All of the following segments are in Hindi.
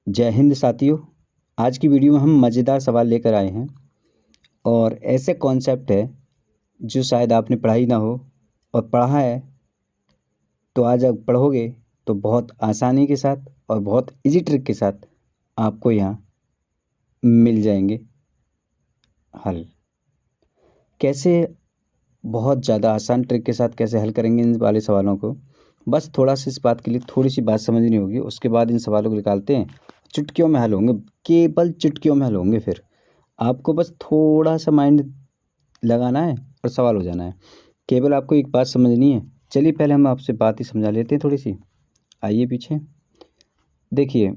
जय हिंद साथियों। आज की वीडियो में हम मज़ेदार सवाल लेकर आए हैं और ऐसे कॉन्सेप्ट है जो शायद आपने पढ़ा ही ना हो, और पढ़ा है तो आज आप पढ़ोगे तो बहुत आसानी के साथ और बहुत इजी ट्रिक के साथ आपको यहाँ मिल जाएंगे हल। कैसे? बहुत ज़्यादा आसान ट्रिक के साथ कैसे हल करेंगे इन वाले सवालों को, बस थोड़ा सा इस बात के लिए थोड़ी सी बात समझनी होगी। उसके बाद इन सवालों को निकालते हैं, चुटकियों में हल होंगे, केवल चुटकियों में हल होंगे। फिर आपको बस थोड़ा सा माइंड लगाना है और सवाल हो जाना है। केवल आपको एक बात समझनी है। चलिए पहले हम आपसे बात ही समझा लेते हैं थोड़ी सी। आइए पीछे देखिए,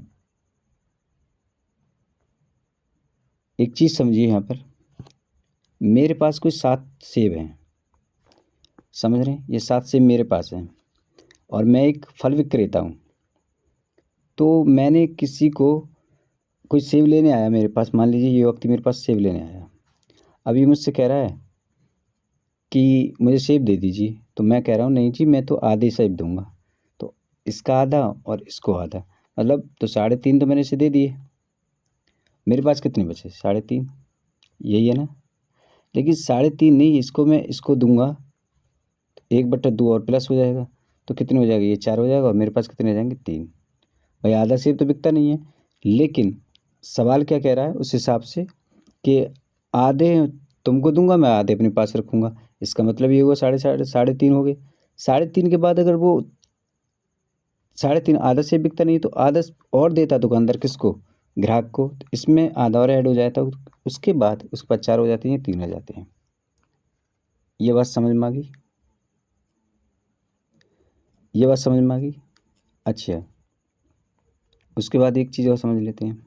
एक चीज़ समझिए यहाँ पर। मेरे पास कोई 7 सेब हैं, समझ रहे हैं? ये 7 सेब मेरे पास हैं और मैं एक फल विक्रेता हूँ। तो मैंने किसी को कोई सेब लेने आया मेरे पास, मान लीजिए ये व्यक्ति मेरे पास सेब लेने आया। अब ये मुझसे कह रहा है कि मुझे सेब दे दीजिए, तो मैं कह रहा हूँ नहीं जी, मैं तो आधे सेब दूंगा। तो इसका आधा और इसको आधा, मतलब तो 3.5 तो मैंने इसे दे दिए। मेरे पास कितने बचे? 3.5, यही है ना? लेकिन 3.5 नहीं, इसको मैं इसको दूंगा तो 1/2 और प्लस हो जाएगा, तो कितने हो जाएगा? ये 4 हो जाएगा और मेरे पास कितने हो जाएंगे? 3। भाई आधा सेब तो बिकता नहीं है, लेकिन सवाल क्या कह रहा है उस हिसाब से कि आधे तुमको दूंगा, मैं आधे अपने पास रखूंगा। इसका मतलब ये हुआ 3.5 हो गए। 3.5 के बाद अगर वो 3.5 आधा सेब बिकता नहीं तो आधा और देता दुकानदार, किसको? ग्राहक को। तो इसमें आधा और ऐड हो जाता, उसके बाद उसके बाद 4 हो जाती हैं, 3 हो जाते हैं। ये बात समझ में आ गई? ये बात समझ में आ गई? अच्छा, उसके बाद एक चीज़ और समझ लेते हैं।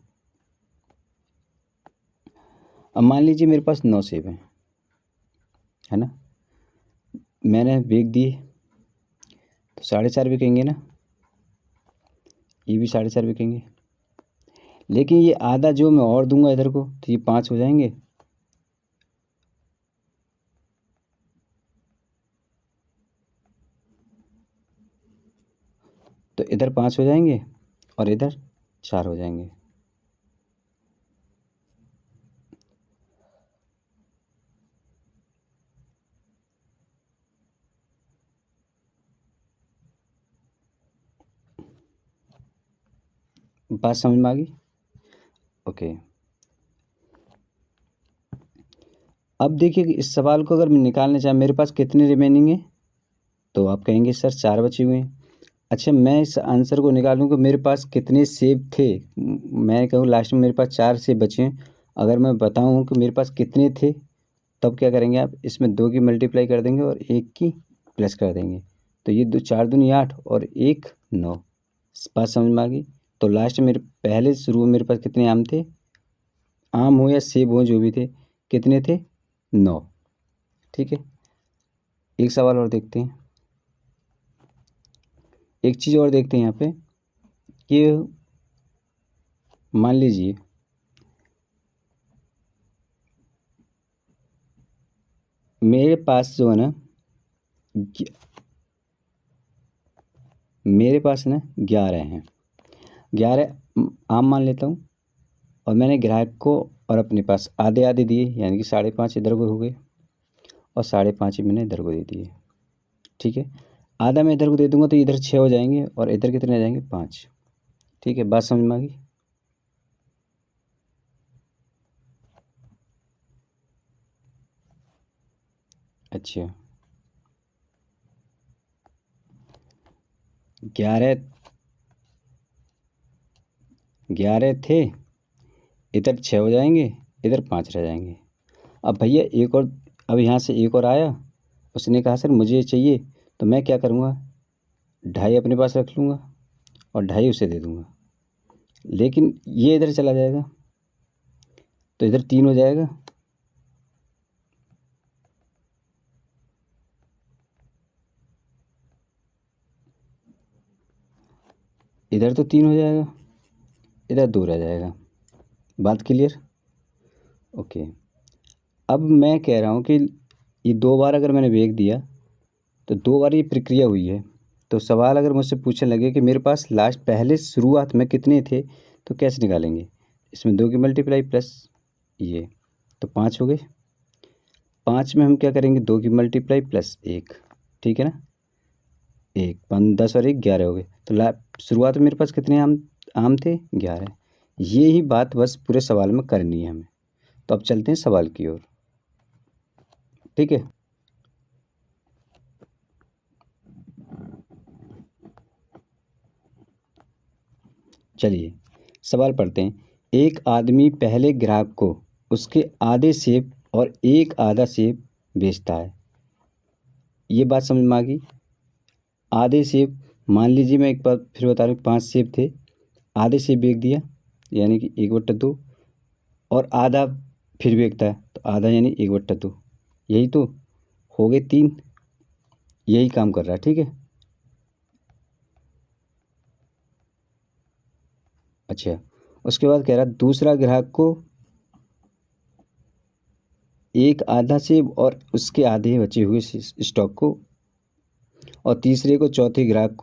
अब मान लीजिए मेरे पास 9 सेब हैं, है ना? मैंने बेच दिए तो 4.5 बिकेंगे ना? ये भी 4.5 बिकेंगे। लेकिन ये आधा जो मैं और दूंगा इधर को, तो ये 5 हो जाएंगे। तो इधर 5 हो जाएंगे और इधर 4 हो जाएंगे। बात समझ में आ गई? ओके। अब देखिए कि इस सवाल को अगर मैं निकालना चाहे, मेरे पास कितने रिमेनिंग है? तो आप कहेंगे सर 4 बचे हुए हैं। अच्छा, मैं इस आंसर को निकालूँ कि मेरे पास कितने सेब थे। मैं कहूँ लास्ट में मेरे पास 4 सेब बचे हैं, अगर मैं बताऊँ कि मेरे पास कितने थे, तब क्या करेंगे आप? इसमें 2 की मल्टीप्लाई कर देंगे और 1 की प्लस कर देंगे। तो ये 4 दूनी 8 और 1 9। बात समझ में आ गई? तो लास्ट में मेरे पहले शुरू में मेरे पास कितने आम थे? आम हो या सेब हो, जो भी थे, कितने थे? 9। ठीक है, एक सवाल और देखते हैं। एक चीज़ और देखते हैं यहाँ पे कि मान लीजिए मेरे पास जो है ना, मेरे पास ना 11 हैं। 11 आम मान लेता हूँ, और मैंने ग्राहक को और अपने पास आधे आधे दिए, यानी कि 5.5 इधर को हो गए और 5.5 ही मैंने इधर को दे दिए। ठीक है, आधा मैं इधर को दे दूंगा तो इधर 6 हो जाएंगे और इधर कितने आ जाएंगे? 5। ठीक है, बात समझ में आ गई? अच्छा, 11 11 थे, इधर 6 हो जाएंगे, इधर 5 रह जाएंगे। अब भैया एक और, अब यहाँ से एक और आया, उसने कहा सर मुझे ये चाहिए, तो मैं क्या करूँगा? 2.5 अपने पास रख लूँगा और 2.5 उसे दे दूँगा। लेकिन ये इधर चला जाएगा तो इधर 3 हो जाएगा, इधर तो 3 हो जाएगा, इधर 2 रह जाएगा। बात क्लियर? ओके। अब मैं कह रहा हूँ कि ये 2 बार अगर मैंने बेच दिया तो 2 बार ये प्रक्रिया हुई है। तो सवाल अगर मुझसे पूछने लगे कि मेरे पास लास्ट पहले शुरुआत में कितने थे, तो कैसे निकालेंगे, इसमें 2 की मल्टीप्लाई प्लस ये, तो 5 हो गए। 5 में हम क्या करेंगे, 2 की मल्टीप्लाई प्लस 1, ठीक है ना, 1 5 10 और 1 11 हो गए। तो शुरुआत में मेरे पास कितने आम थे, 11। ये ही बात बस पूरे सवाल में करनी है हमें। तो अब चलते हैं सवाल की ओर, ठीक है। चलिए सवाल पढ़ते हैं। एक आदमी पहले ग्राहक को उसके आधे सेब और एक आधा सेब बेचता है। ये बात समझ में आ गई। आधे सेब, मान लीजिए मैं एक बार फिर बता रहा हूँ, 5 सेब थे, आधे सेब बेच दिया यानी कि 1/2, और आधा फिर बेचता है तो आधा यानी 1/2, यही तो हो गए 3। यही काम कर रहा है, ठीक है। अच्छा, उसके बाद कह रहा दूसरा ग्राहक को एक आधा सेब और उसके आधे बचे हुए स्टॉक को, और तीसरे को चौथे ग्राहक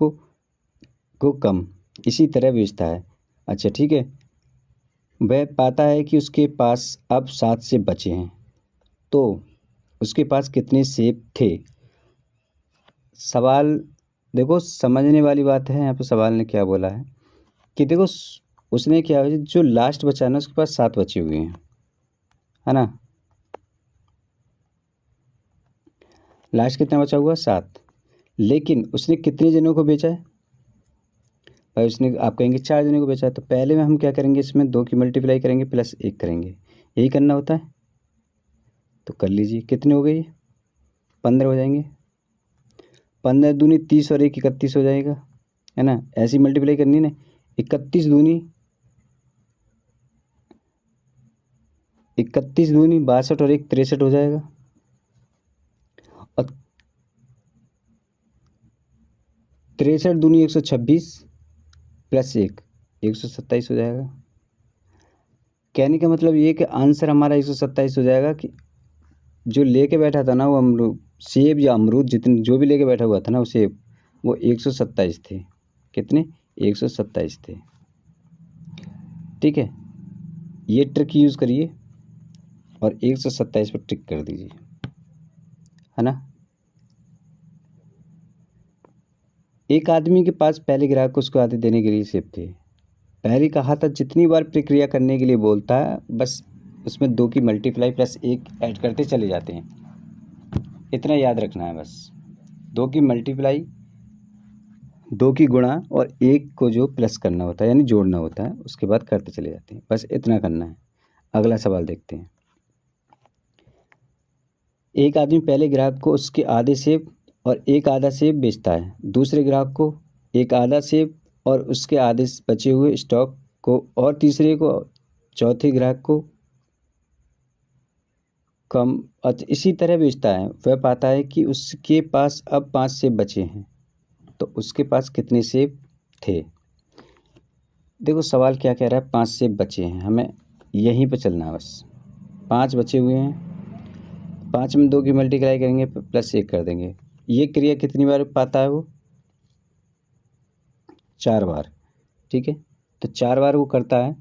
को कम इसी तरह बेचता है। अच्छा ठीक है, वह पाता है कि उसके पास अब 7 सेब बचे हैं, तो उसके पास कितने सेब थे। सवाल देखो समझने वाली बात है। यहाँ पे सवाल ने क्या बोला है कि देखो उसने क्या, जो लास्ट बचा ना उसके पास 7 बचे हुए हैं, है ना। लास्ट कितना बचा हुआ, 7। लेकिन उसने कितने जनों को बेचा है भाई, उसने, आप कहेंगे 4 जनों को बेचा है। तो पहले में हम क्या करेंगे, इसमें 2 की मल्टीप्लाई करेंगे प्लस 1 करेंगे, यही करना होता है। तो कर लीजिए, कितने हो गए, 15 हो जाएंगे। 15 दूनी 30 और 1 31 हो जाएगा, है ना। ऐसी मल्टीप्लाई करनी है ना, 31 दूनी 62 और 1 63 हो जाएगा। और 63 दूनी 126 प्लस 1 127 हो जाएगा। कहने का मतलब ये कि आंसर हमारा 127 हो जाएगा कि जो लेके बैठा था ना वो अमरूद, सेब या अमरूद, जितने जो भी लेके बैठा हुआ था ना वो सेब, वो 127 थे। कितने, 127 थे, ठीक है। ये ट्रिक यूज़ करिए और 127 पर टिक कर दीजिए, है ना। एक आदमी के पास पहले ग्राहक को उसको आधे देने के लिए सेब थे। पहले कहा था जितनी बार प्रक्रिया करने के लिए बोलता है बस उसमें 2 की मल्टीप्लाई प्लस 1 ऐड करते चले जाते हैं, इतना याद रखना है बस। 2 की मल्टीप्लाई, 2 की गुणा और 1 को जो प्लस करना होता है यानी जोड़ना होता है, उसके बाद करते चले जाते हैं, बस इतना करना है। अगला सवाल देखते हैं। एक आदमी पहले ग्राहक को उसके आधे सेब और एक आधा सेब बेचता है, दूसरे ग्राहक को एक आधा सेब और उसके आधे बचे हुए स्टॉक को, और तीसरे को, चौथे ग्राहक को कम इसी तरह बेचता है। वह पाता है कि उसके पास अब 5 सेब बचे हैं, तो उसके पास कितने सेब थे। देखो सवाल क्या कह रहा है, 5 सेब बचे हैं, हमें यहीं पर चलना है बस। 5 बचे हुए हैं, 5 में 2 की मल्टीप्लाई करेंगे प्लस 1 कर देंगे। ये क्रिया कितनी बार पाता है वो, 4 बार, ठीक है। तो 4 बार वो करता है,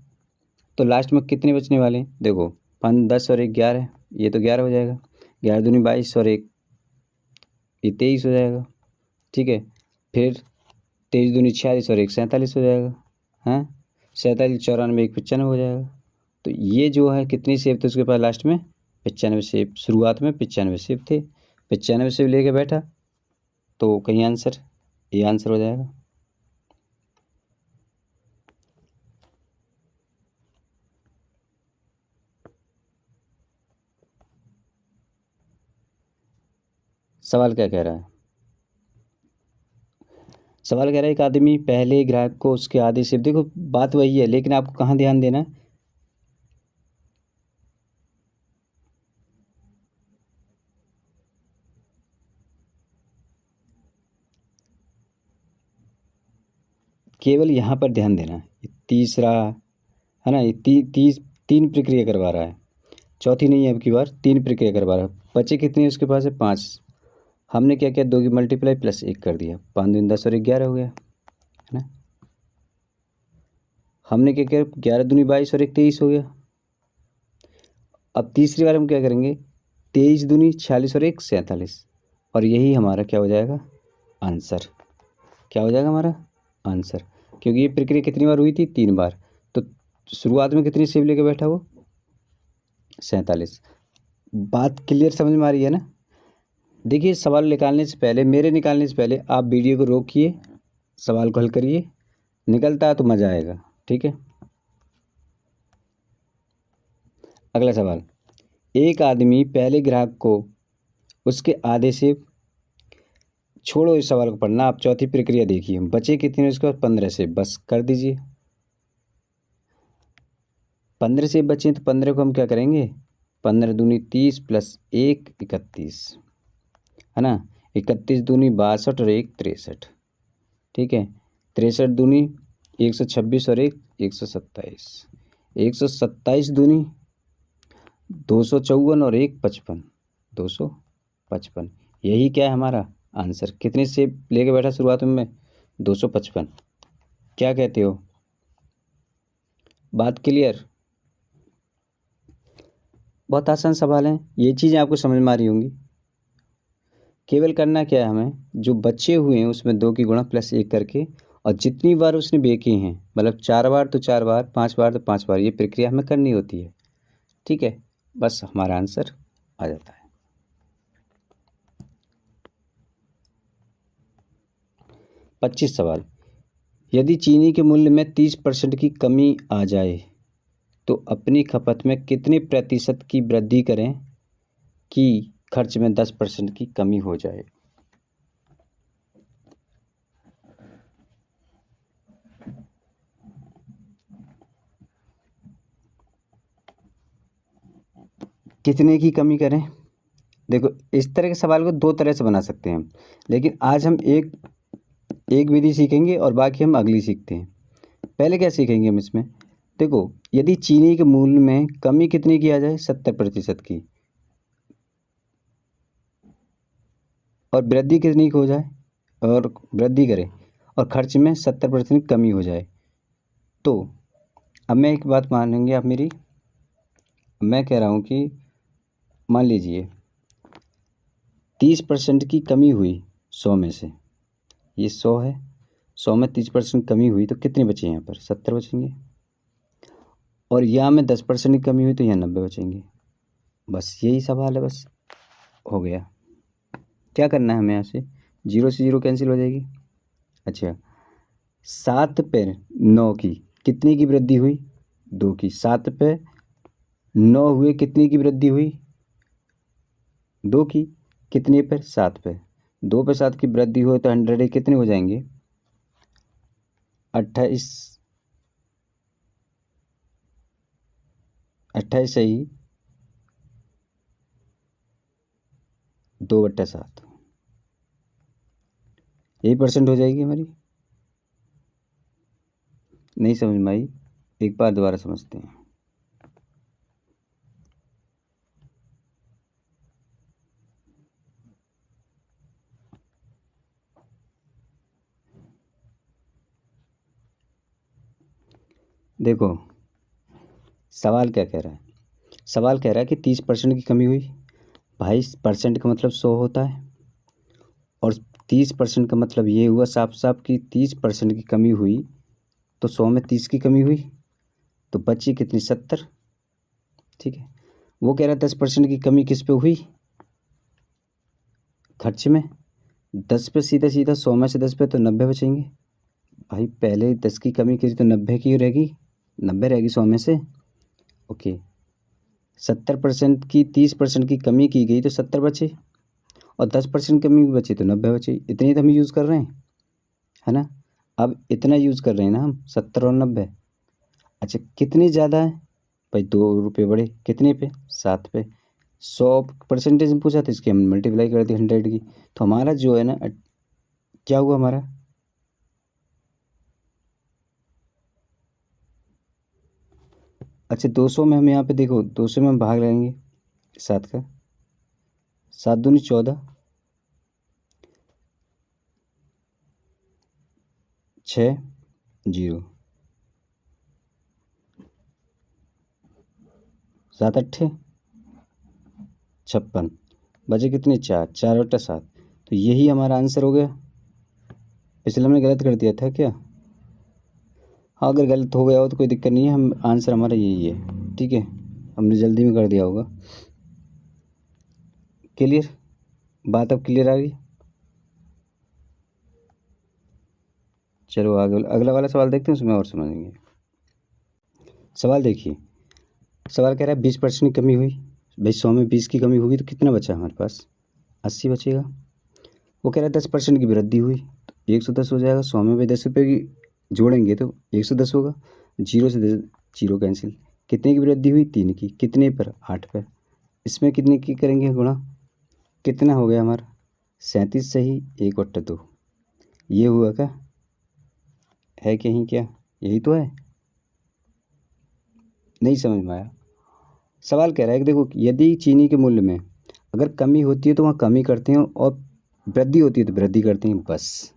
तो लास्ट में कितने बचने वाले हैं, देखो 5 10 और 1 11, ये तो 11 हो जाएगा। 11 दूनी 22 और 1 ये 23 हो जाएगा, ठीक है। फिर 23 दूनी 46 और 1 47 हो जाएगा, हाँ 47 94 1 95 हो जाएगा। तो ये जो है कितनी सेब थे उसके पास लास्ट में, 95 सेब। शुरुआत में 95 सेब थे, 95 सेब लेके बैठा, तो कहीं आंसर, ये आंसर हो जाएगा। सवाल क्या कह रहा है, सवाल कह रहा है एक आदमी पहले ग्राहक को उसके आधे सेब, देखो बात वही है लेकिन आपको कहाँ ध्यान देना है, केवल यहाँ पर ध्यान देना है। ये तीसरा है ना, ये 3 प्रक्रिया करवा रहा है, चौथी नहीं है अब की बार, 3 प्रक्रिया करवा रहा है। बचे कितने उसके पास है, 5। हमने क्या किया, 2 की मल्टीप्लाई प्लस 1 कर दिया, 5 दूनी 10 और 1 11 हो गया, है ना। हमने क्या किया, 11 दूनी 22 और 1 23 हो गया। अब तीसरी बार हम क्या करेंगे, 23 दूनी 46 और 1 47, और यही हमारा क्या हो जाएगा, आंसर। क्या हो जाएगा हमारा आंसर, क्योंकि ये प्रक्रिया कितनी बार हुई थी, 3 बार। तो शुरुआत में कितनी सेब लेके बैठा वो, 47। बात क्लियर समझ में आ रही है ना। देखिए सवाल निकालने से पहले, मेरे निकालने से पहले आप वीडियो को रोकिए, सवाल को हल करिए, निकलता है तो मज़ा आएगा। ठीक है, अगला सवाल। एक आदमी पहले ग्राहक को उसके आधे से, छोड़ो इस सवाल को पढ़ना, आप चौथी प्रक्रिया देखिए। बचे कितने उसके बाद, 15 से, बस कर दीजिए। 15 से बचे तो 15 को हम क्या करेंगे, 15 दूनी 30 प्लस 1 31, है ना। 31 दूनी 62 और 1 63, ठीक है। 63 दूनी 126 और 1 127, 127 दूनी 254 और 1 55, 255। यही क्या है हमारा आंसर। कितने से लेके बैठा शुरुआत में मैं, 255। क्या कहते हो, बात क्लियर। बहुत आसान सवाल है, ये चीज़ें आपको समझ में आ रही होंगी। केवल करना क्या है हमें, जो बचे हुए हैं उसमें 2 की गुणा प्लस 1 करके, और जितनी बार उसने बेके हैं, मतलब 4 बार तो 4 बार, 5 बार तो 5 बार, ये प्रक्रिया हमें करनी होती है। ठीक है, बस हमारा आंसर आ जाता है। 25 सवाल। यदि चीनी के मूल्य में 30% की कमी आ जाए तो अपनी खपत में कितने प्रतिशत की वृद्धि करें कि खर्च में 10% की कमी हो जाए। कितने की कमी करें, देखो इस तरह के सवाल को 2 तरह से बना सकते हैं, लेकिन आज हम एक विधि सीखेंगे और बाकी हम अगली सीखते हैं। पहले क्या सीखेंगे हम इसमें, देखो यदि चीनी के मूल्य में कमी कितनी की आ जाए, 70% की, और वृद्धि कितनी की हो जाए, और वृद्धि करें और खर्च में 70% की कमी हो जाए, तो अब मैं एक बात मानेंगे आप मेरी, मैं कह रहा हूँ कि मान लीजिए 30% की कमी हुई 100 में से, ये 100 है, 100 में 30% कमी हुई तो कितने बचे यहाँ पर, 70 बचेंगे, और यहाँ में 10% की कमी हुई तो यहाँ 90 बचेंगे। बस यही सवाल है, बस हो गया। क्या करना है हमें, यहाँ से 0 से 0 कैंसिल हो जाएगी। अच्छा, 7 पे 9 की कितनी की वृद्धि हुई, 2 की। 7 पे 9 हुए कितनी की वृद्धि हुई, 2 की। कितने पे, 7 पे। 2 पे 7 की वृद्धि हुई तो 100 कितने हो जाएंगे, 28, 28 सही, 2/7, यही परसेंट हो जाएगी हमारी। नहीं समझ में आई, एक बार दोबारा समझते हैं। देखो सवाल क्या कह रहा है, सवाल कह रहा है कि 30% की कमी हुई, भाई परसेंट का मतलब 100 होता है, और 30% का मतलब ये हुआ साफ साफ कि 30% की कमी हुई तो 100 में 30 की कमी हुई तो बची कितनी, 70। ठीक है, वो कह रहा है 10% की कमी किस पे हुई, खर्च में। 10 पे सीधा सीधा 100 में से 10 पे तो 90 बचेंगे। भाई पहले 10 की कमी करी तो 90 की रहेगी, 90 रहेगी 100 में से। ओके, 70% की 30% की कमी की गई तो 70 बचे, और 10% कमी भी बची तो 90 बचे। इतनी तो हम यूज़ कर रहे हैं, है ना। अब इतना यूज़ कर रहे हैं ना हम, 70 और 90। अच्छा कितनी ज़्यादा है, भाई 2 रुपये बढ़े, कितने पे, 7 पे। 100 परसेंटेज में पूछा था, इसकी हम मल्टीप्लाई कर दी 100 की, तो हमारा जो है ना, क्या हुआ हमारा, अच्छा 200 में हम यहाँ पे देखो, 200 में हम भाग लगाएंगे 7 का, 7 दूनी 14, 6 0, 7 अट्ठे 56, बचे कितने 4, 4 बटा 7। तो यही हमारा आंसर हो गया। पिछले हमने गलत कर दिया था क्या? हाँ, अगर गलत हो गया हो तो कोई दिक्कत नहीं है, हम आंसर हमारा यही है। ठीक है, हमने जल्दी में कर दिया होगा। क्लियर? बात अब क्लियर आ गई? चलो आगे अगला वाला सवाल देखते हैं, उसमें और समझेंगे। सवाल देखिए, सवाल कह रहा है 20% की कमी हुई। भाई 100 में 20 की कमी होगी तो कितना बचा हमारे पास? 80 बचेगा। वो कह रहा है 10% की वृद्धि हुई तो 110 हो जाएगा। 100 में भाई 10 रुपये की जोड़ेंगे तो 110 होगा। 0 से 0 कैंसिल। कितने की वृद्धि हुई? 3 की। कितने पर? 8 पर। इसमें कितने की करेंगे गुणा? कितना हो गया हमारा? 37 सही 1/2। ये हुआ क्या? है कहीं क्या? यही तो है। नहीं समझ में आया? सवाल कह रहा है कि देखो, यदि चीनी के मूल्य में अगर कमी होती है तो वहाँ कमी करते हैं, और वृद्धि होती है तो वृद्धि करते हैं। बस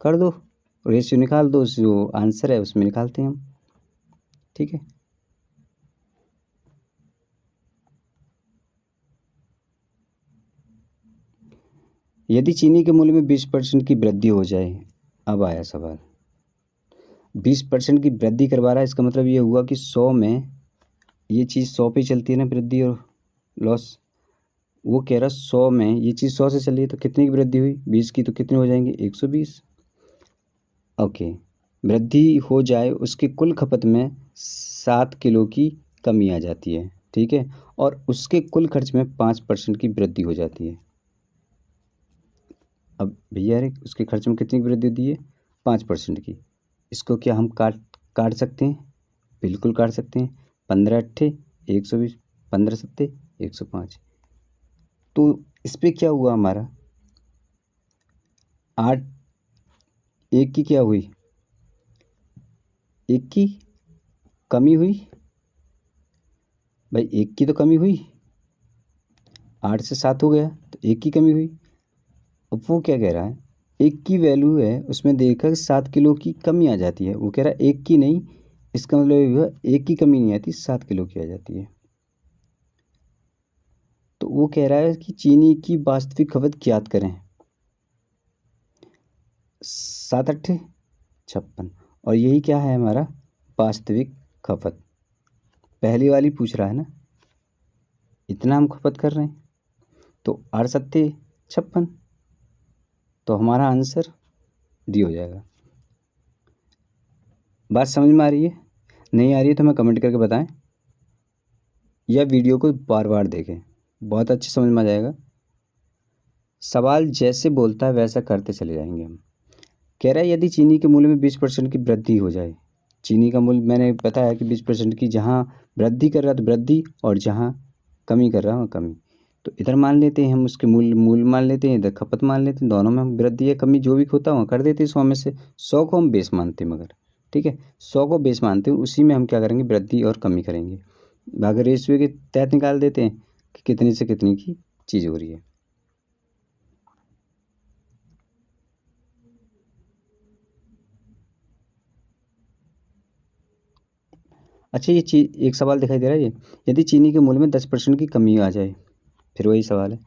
कर दो, रेशियो निकाल दो, जो आंसर है उसमें निकालते हैं हम। ठीक है, यदि चीनी के मूल्य में 20% की वृद्धि हो जाए। अब आया सवाल, 20% की वृद्धि करवा रहा है, इसका मतलब ये हुआ कि 100 में ये चीज़ 100 पे चलती है ना, वृद्धि और लॉस। वो कह रहा 100 में ये चीज़ 100 से चली है तो कितनी की वृद्धि हुई? 20 की, तो कितने हो जाएंगे? 120। ओके, वृद्धि हो जाए उसकी कुल खपत में 7 किलो की कमी आ जाती है। ठीक है, और उसके कुल खर्च में 5% की वृद्धि हो जाती है। अब भैया रे, उसके खर्च में कितनी की वृद्धि होती है? 5% की। इसको क्या हम काट काट सकते हैं? बिल्कुल काट सकते हैं। 15 अट्ठे 120, 15 सत्ते 105। तो इस पे क्या हुआ हमारा? 8, एक की क्या हुई? एक की कमी हुई। भाई एक की तो कमी हुई, 8 से 7 हो गया तो एक की कमी हुई। अब वो क्या कह रहा है, एक की वैल्यू है उसमें देखकर 7 किलो की कमी आ जाती है। वो कह रहा है एक की नहीं, इसका मतलब ये हुआ एक की कमी नहीं आती, 7 किलो की आ जाती है। तो वो कह रहा है कि चीनी की वास्तविक खपत ज्ञात करें। 7 अट्ठे 56, और यही क्या है हमारा? वास्तविक खपत। पहली वाली पूछ रहा है ना, इतना हम खपत कर रहे हैं तो 8 सत्ते 56, तो हमारा आंसर डी हो जाएगा। बात समझ में आ रही है? नहीं आ रही है तो हमें कमेंट करके बताएं, या वीडियो को बार बार देखें, बहुत अच्छे समझ में आ जाएगा। सवाल जैसे बोलता है वैसा करते चले जाएंगे हम। कह रहा है यदि चीनी के मूल्य में 20% की वृद्धि हो जाए। चीनी का मूल्य मैंने बताया कि 20% की, जहाँ वृद्धि कर रहा तो वृद्धि, और जहाँ कमी कर रहा हो कमी। तो इधर मान लेते हैं हम उसके मूल्य मूल्य मान लेते हैं, इधर खपत मान लेते हैं, दोनों में हम वृद्धि या कमी जो भी होता हो कर देते हैं 100 में से। 100 को हम बेस मानते हैं, मगर ठीक है 100 को बेस मानते हैं, उसी में हम क्या करेंगे? वृद्धि और कमी करेंगे। अगर रेशियो के तहत निकाल देते हैं कि कितनी से कितनी की चीज़ हो रही है। अच्छा, ये चीज एक सवाल दिखाई दे रहा है, ये यदि चीनी के मूल्य में 10% की कमी आ जाए। फिर वही सवाल है,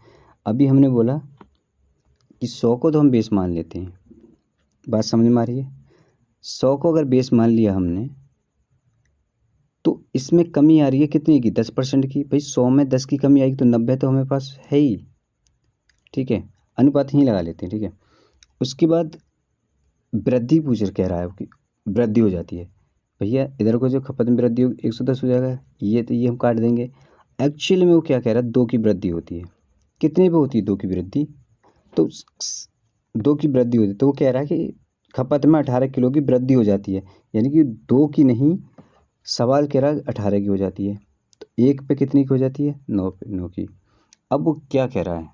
अभी हमने बोला कि 100 को तो हम बेस मान लेते हैं। बात समझ में आ रही है? 100 को अगर बेस मान लिया हमने, तो इसमें कमी आ रही है कितनी की? 10% की। भाई 100 में 10 की कमी आएगी तो 90 तो हमारे पास है ही। ठीक है, अनुपात ही लगा लेते हैं। ठीक है, उसके बाद वृद्धि पूछ कह रहा है कि वृद्धि हो जाती है। भैया इधर को जो खपत में वृद्धि होगी 110 हो जाएगा, ये तो ये हम काट देंगे। एक्चुअली में वो क्या कह रहा है? 2 की वृद्धि होती है। कितने पे होती है 2 की वृद्धि? तो 2 की वृद्धि होती है, तो वो कह रहा है कि खपत में 18 किलो की वृद्धि हो जाती है। यानी कि 2 की नहीं, सवाल कह रहा है 18 की हो जाती है। तो एक पे कितनी की हो जाती है? 9 पे 9 की। अब वो क्या कह रहा है?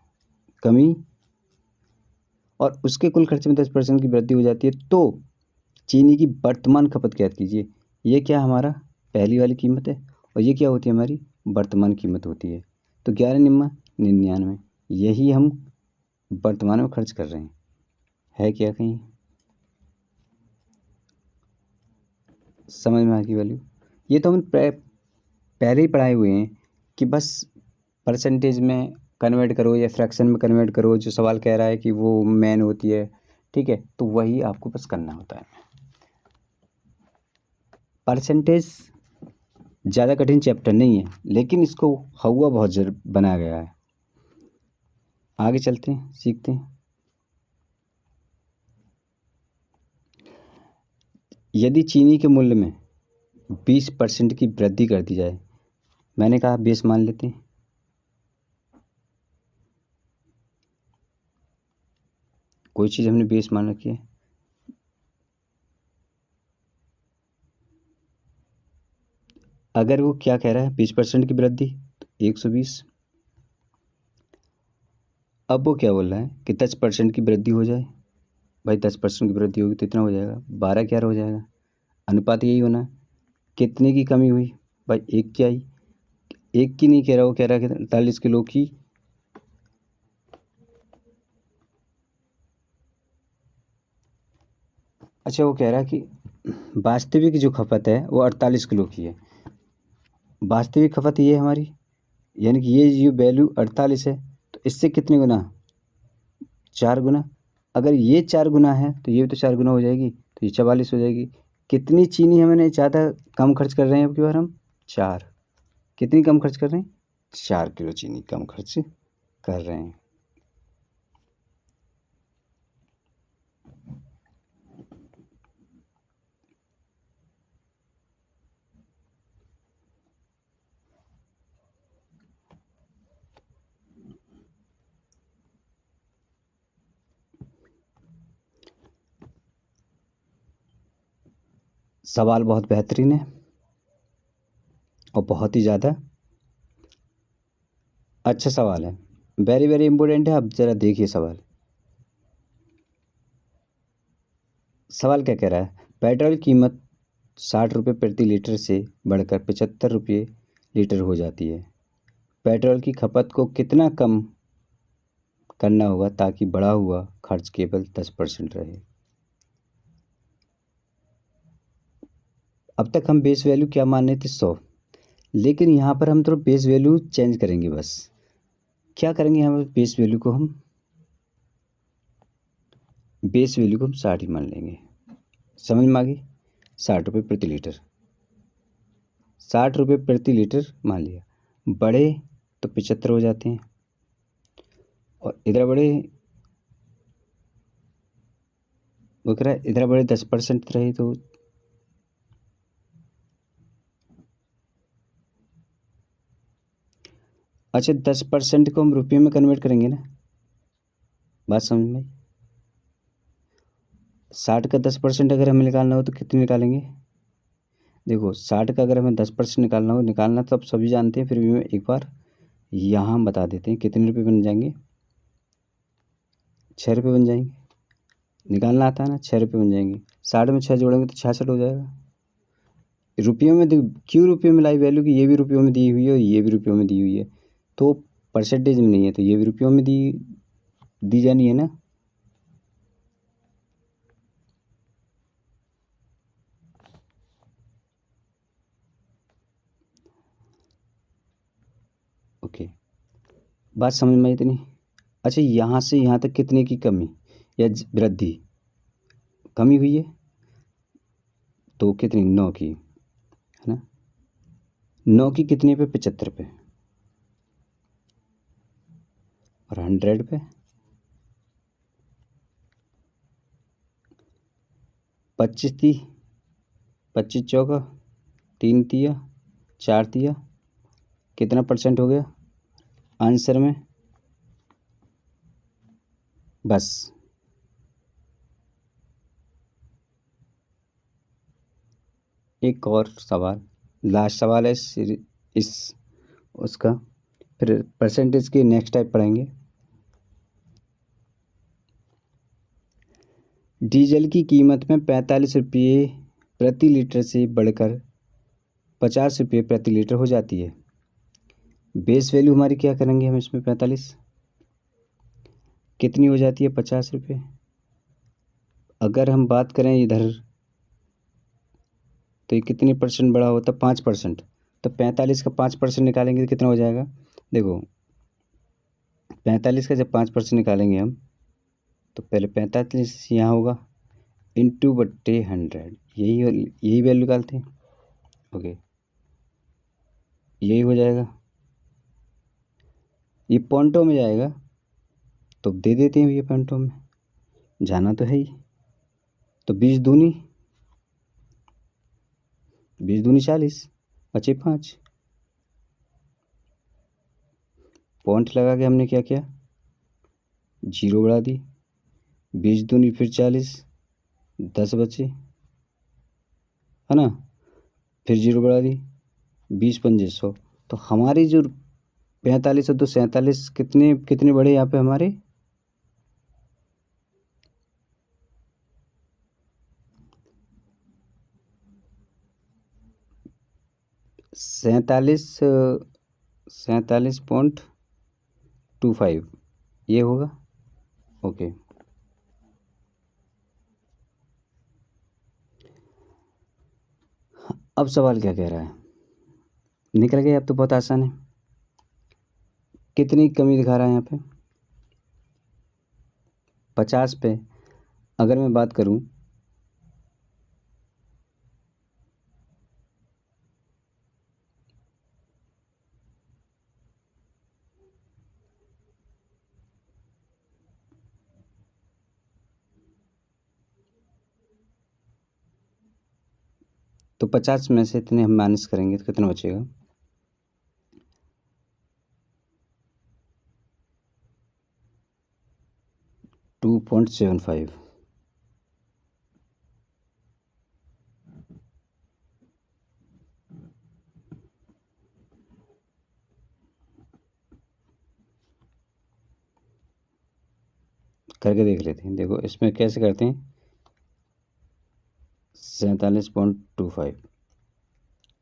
कमी, और उसके कुल खर्च में 10% की वृद्धि हो जाती है। तो चीनी की वर्तमान खपत ज्ञात कीजिए। ये क्या हमारा? पहली वाली कीमत है, और ये क्या होती है? हमारी वर्तमान कीमत होती है। तो 11 निम्मा 99, यही हम वर्तमान में खर्च कर रहे हैं। है क्या कहीं समझ में आ गई वैल्यू? ये तो हम पहले ही पढ़ाए हुए हैं कि बस परसेंटेज में कन्वर्ट करो या फ्रैक्शन में कन्वर्ट करो, जो सवाल कह रहा है कि वो मेन होती है, ठीक है, तो वही आपको बस करना होता है। परसेंटेज ज़्यादा कठिन चैप्टर नहीं है, लेकिन इसको हवा बहुत बनाया गया है। आगे चलते हैं, सीखते हैं। यदि चीनी के मूल्य में 20% की वृद्धि कर दी जाए, मैंने कहा बेस मान लेते हैं, कोई चीज़ हमने बेस मान रखी है, अगर वो क्या कह रहा है 20% की वृद्धि तो 120। अब वो क्या बोल रहा है कि 10% की वृद्धि हो जाए, भाई 10% की वृद्धि होगी तो इतना हो जाएगा, 12 11 हो जाएगा, अनुपात यही होना है। कितने की कमी हुई, भाई 1 की आई, 1 की नहीं कह रहा, वो कह रहा है कि 48 किलो की। अच्छा, वो कह रहा है कि वास्तविक जो खपत है वो 48 किलो की है। वास्तविक खपत ये है हमारी, यानी कि ये जो वैल्यू 48 है, तो इससे कितने गुना, 4 गुना। अगर ये 4 गुना है तो ये भी तो 4 गुना हो जाएगी, तो ये 44 हो जाएगी। कितनी चीनी हमने ज़्यादा कम खर्च कर रहे हैं अब की बार हम, 4। कितनी कम खर्च कर रहे हैं, 4 किलो चीनी कम खर्च कर रहे हैं। सवाल बहुत बेहतरीन है और बहुत ही ज़्यादा अच्छा सवाल है, वेरी वेरी इम्पोर्टेंट है। अब ज़रा देखिए सवाल। सवाल क्या कह रहा है, पेट्रोल कीमत 60 रुपये प्रति लीटर से बढ़कर 75 रुपये लीटर हो जाती है। पेट्रोल की खपत को कितना कम करना होगा ताकि बढ़ा हुआ खर्च केवल 10% रहे। अब तक हम बेस वैल्यू क्या मान रहे थे, 100, लेकिन यहाँ पर हम तो बेस वैल्यू चेंज करेंगे। बस क्या करेंगे, हम बेस वैल्यू को हम 60 ही मान लेंगे। समझ में आ गई, 60 रुपये प्रति लीटर, 60 रुपये प्रति लीटर मान लिया। बढ़े तो 75 हो जाते हैं, और इधर बढ़े, वो कह रहा है इधर बढ़े 10% रहे तो अच्छा 10% को हम रुपये में कन्वर्ट करेंगे ना, बात समझ में। 60 का 10% अगर हमें निकालना हो तो कितने निकालेंगे, देखो 60 का अगर हमें 10% निकालना हो, निकालना तो अब सभी जानते हैं, फिर भी मैं एक बार यहाँ हम बता देते हैं कितने रुपये बन जाएंगे, 6 रुपये बन जाएंगे। निकालना आता है ना, 6 रुपये बन जाएंगे। 60 में 6 जोड़ेंगे तो 66 हो जाएगा। रुपयों में क्यों रुपयों में लाई वैल्यू कि ये भी रुपयों में दी हुई है और ये भी रुपयों में दी हुई है, तो परसेंटेज में नहीं है तो ये भी रुपयों में दी जानी है ना। ओके, बात समझ में आई इतनी। अच्छा, यहाँ से यहाँ तक कितने की कमी या वृद्धि, कमी हुई है तो कितनी, 9 की, है ना। 9 की कितने पे, 75 पे, और 100 पे 25 थी, 25 चौका 3 तिया 4 तिया, कितना परसेंट हो गया आंसर में, बस। एक और सवाल, लास्ट सवाल है इस उसका, फिर परसेंटेज की नेक्स्ट टाइप पढ़ेंगे। डीजल की कीमत में 45 रुपये प्रति लीटर से बढ़कर 50 रुपये प्रति लीटर हो जाती है। बेस वैल्यू हमारी क्या करेंगे हम इसमें, 45 कितनी हो जाती है, 50 रुपये। अगर हम बात करें इधर तो ये कितनी परसेंट बढ़ा होता, 5%, तो 45 का 5% निकालेंगे तो कितना हो जाएगा? देखो 45 का जब 5% निकालेंगे हम, तो पहले 45 यहाँ होगा इंटू बट्टे 100, यही वैल्यू निकालते हैं। ओके, यही हो जाएगा। ये पॉइंटों में जाएगा तो दे देते हैं ये पॉइंटों में, जाना तो है ही। तो 20 दूनी 40, बचे 5। पॉइंट लगा के हमने क्या किया, 0 बढ़ा दी। 20 दूनी फिर 40, 10 बचे, है ना। फिर 0 बढ़ा दी, 20 पंजे 100। तो हमारी जो 45 और 2 47 कितने कितने बढ़े यहाँ पे हमारे? 47.25 ये होगा। ओके, अब सवाल क्या कह रहा है, निकल गया। अब तो बहुत आसान है। कितनी कमी दिखा रहा है यहाँ पे? 50 पे अगर मैं बात करूँ, तो 50 में से इतने हम माइनस करेंगे तो कितना बचेगा? 2.75। करके देख लेते हैं। देखो इसमें कैसे करते हैं, 47.25।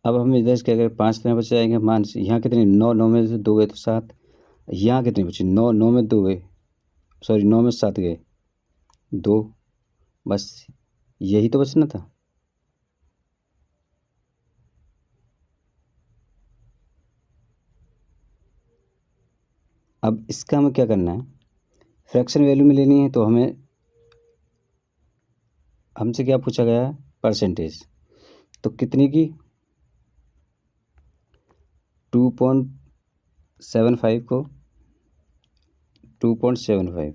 अब हम इधर से क्या करें, 5 तरह बच जाएंगे। मान से यहाँ कितने, 9, 9 में से 2 गए तो 7। यहाँ कितने बचे, 9, 9 में 2 गए, सॉरी 9 में 7 गए, 2। बस यही तो बचना था। अब इसका हमें क्या करना है, फ्रैक्शन वैल्यू में लेनी है। तो हमसे क्या पूछा गया है, परसेंटेज। तो कितने की, 2.75 को 2.75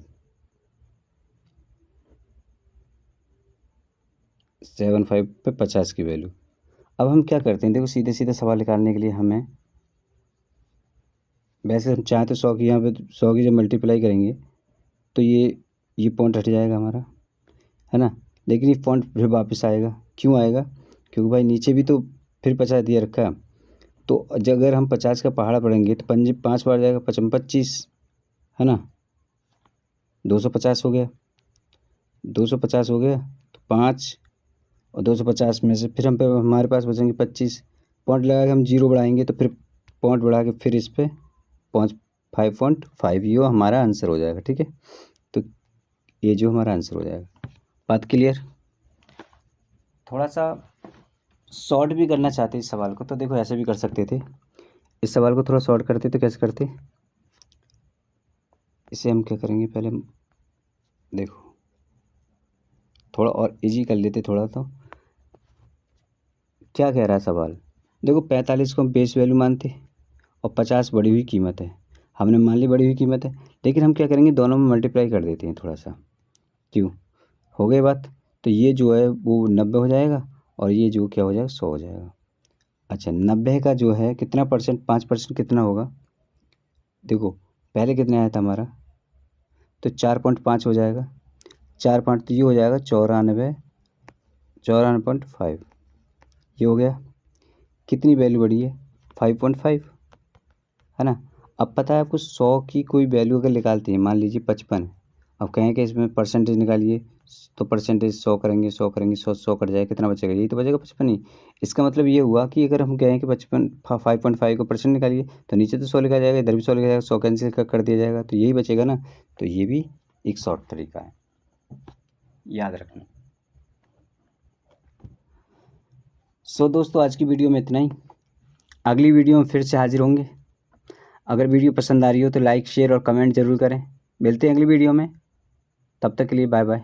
पे 50 की वैल्यू। अब हम क्या करते हैं, देखो सीधे सीधे सवाल निकालने के लिए हमें, वैसे हम चाहें तो 100 की, यहाँ पे 100 की जब मल्टीप्लाई करेंगे तो ये पॉइंट हट जाएगा हमारा, है ना। लेकिन ये पॉइंट फिर वापस आएगा। क्यों आएगा? क्योंकि भाई नीचे भी तो फिर 50 दिया रखा है। तो अगर हम 50 का पहाड़ा पढ़ेंगे तो 5 बार जाएगा, 25, है ना। 250 हो गया, 250 हो गया। तो 5 और 250 में से फिर हमारे पास बचेंगे 25। पॉइंट लगा के हम 0 बढ़ाएंगे तो फिर पॉइंट बढ़ा के फिर इस पर 5.5 ये हमारा आंसर हो जाएगा। ठीक है, तो ये जो हमारा आंसर हो जाएगा। बात क्लियर? थोड़ा सा शॉर्ट भी करना चाहते इस सवाल को तो देखो ऐसे भी कर सकते थे। इस सवाल को थोड़ा शॉर्ट करते तो कैसे करते, इसे हम क्या करेंगे, पहले देखो थोड़ा और इजी कर लेते थोड़ा। तो क्या कह रहा है सवाल, देखो 45 को हम बेस वैल्यू मानते और 50 बढ़ी हुई कीमत है। हमने मान ली बढ़ी हुई कीमत है, लेकिन हम क्या करेंगे, दोनों में मल्टीप्लाई कर देते हैं थोड़ा सा। क्यों? हो गई बात। तो ये जो है वो 90 हो जाएगा और ये जो क्या हो जाएगा, 100 हो जाएगा। अच्छा 90 का जो है कितना परसेंट, 5% कितना होगा? देखो पहले कितने आया था हमारा, तो 4.5 हो जाएगा। 4.5 तो ये हो जाएगा 94.5। ये हो गया। कितनी वैल्यू बढ़ी है, 5.5, है ना। अब पता है आपको 100 की कोई वैल्यू अगर निकालती है, मान लीजिए 55। अब कहें कि इसमें परसेंटेज निकालिए, तो परसेंटेज 100 करेंगे, 100 करेंगे, 100 कट जाएगा, कितना बचेगा, यही तो बचेगा 55 ही। इसका मतलब ये हुआ कि अगर हम कहें कि 5.5 को परसेंट निकालिए तो नीचे तो 100 लिखा जाएगा, इधर भी 100 लिखा जाएगा, 100 कैंसिल कर दिया जाएगा, तो यही बचेगा ना। तो ये भी एक शॉर्ट तरीका है, याद रखना। सो दोस्तों आज की वीडियो में इतना ही। अगली वीडियो में फिर से हाजिर होंगे। अगर वीडियो पसंद आ रही हो तो लाइक शेयर और कमेंट ज़रूर करें। मिलते हैं अगली वीडियो में, तब तक के लिए बाय बाय।